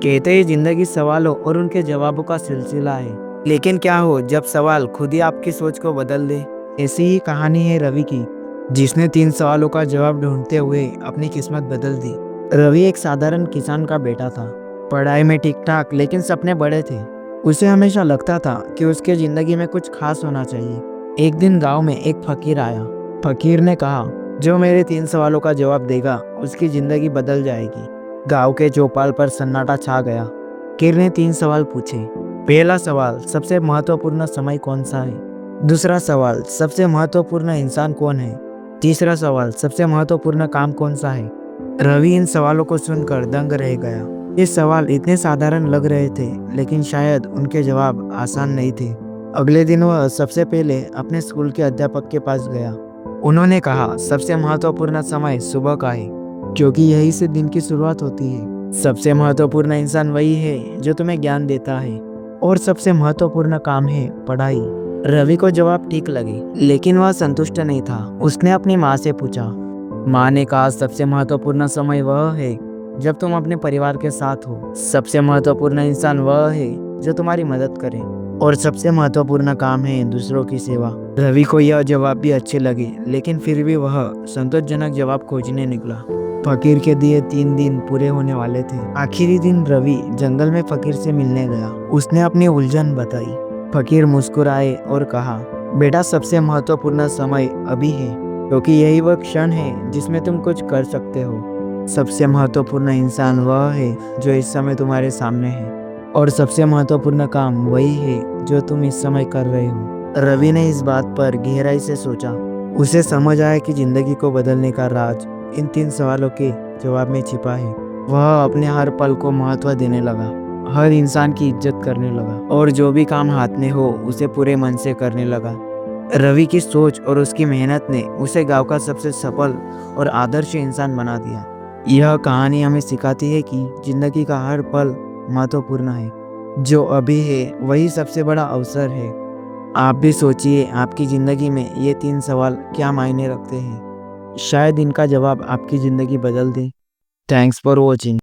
कहते ही जिंदगी सवालों और उनके जवाबों का सिलसिला है। लेकिन क्या हो जब सवाल खुद ही आपकी सोच को बदल दे। ऐसी ही कहानी है रवि की, जिसने 3 सवालों का जवाब ढूंढते हुए अपनी किस्मत बदल दी। रवि एक साधारण किसान का बेटा था, पढ़ाई में ठीक ठाक लेकिन सपने बड़े थे। उसे हमेशा लगता था कि उसके जिंदगी में कुछ खास होना चाहिए। एक दिन गांव में एक फकीर आया। फकीर ने कहा, जो मेरे 3 सवालों का जवाब देगा उसकी जिंदगी बदल जाएगी। गांव के चौपाल पर सन्नाटा छा गया। फकीर ने 3 सवाल पूछे। पहला सवाल, सबसे महत्वपूर्ण समय कौन सा है? दूसरा सवाल, सबसे महत्वपूर्ण इंसान कौन है? तीसरा सवाल, सबसे महत्वपूर्ण काम कौन सा है? रवि इन सवालों को सुनकर दंग रह गया। ये सवाल इतने साधारण लग रहे थे, लेकिन शायद उनके जवाब आसान नहीं थे। अगले दिन वह सबसे पहले अपने स्कूल के अध्यापक के पास गया। उन्होंने कहा, सबसे महत्वपूर्ण समय सुबह का है, क्योंकि यही से दिन की शुरुआत होती है। सबसे महत्वपूर्ण इंसान वही है जो तुम्हें ज्ञान देता है, और सबसे महत्वपूर्ण काम है पढ़ाई। रवि को जवाब ठीक लगे, लेकिन वह संतुष्ट नहीं था। उसने अपनी माँ से पूछा। माँ ने कहा, सबसे महत्वपूर्ण समय वह है जब तुम अपने परिवार के साथ हो। सबसे महत्वपूर्ण इंसान वह है जो तुम्हारी मदद करे, और सबसे महत्वपूर्ण काम है दूसरों की सेवा। रवि को यह जवाब भी अच्छे लगे, लेकिन फिर भी वह संतोषजनक जवाब खोजने निकला। फकीर के दिए 3 दिन पूरे होने वाले थे। आखिरी दिन रवि जंगल में फकीर से मिलने गया। उसने अपनी उलझन बताई। फकीर मुस्कुराए और कहा, बेटा, सबसे महत्वपूर्ण समय अभी है, क्योंकि यही वह क्षण है जिसमें तुम कुछ कर सकते हो। सबसे महत्वपूर्ण इंसान वह है जो इस समय तुम्हारे सामने है, और सबसे महत्वपूर्ण काम वही है जो तुम इस समय कर रहे हो। रवि ने इस बात पर गहराई से सोचा। उसे समझ आया कि जिंदगी को बदलने का राज इन 3 सवालों के जवाब में छिपा है। वह अपने हर पल को महत्व देने लगा, हर इंसान की इज्जत करने लगा, और जो भी काम हाथ में हो उसे पूरे मन से करने लगा। रवि की सोच और उसकी मेहनत ने उसे गांव का सबसे सफल और आदर्श इंसान बना दिया। यह कहानी हमें सिखाती है कि जिंदगी का हर पल महत्वपूर्ण है। जो अभी है वही सबसे बड़ा अवसर है। आप भी सोचिए, आपकी जिंदगी में ये 3 सवाल क्या मायने रखते हैं। शायद इनका जवाब आपकी जिंदगी बदल दे। Thanks for watching.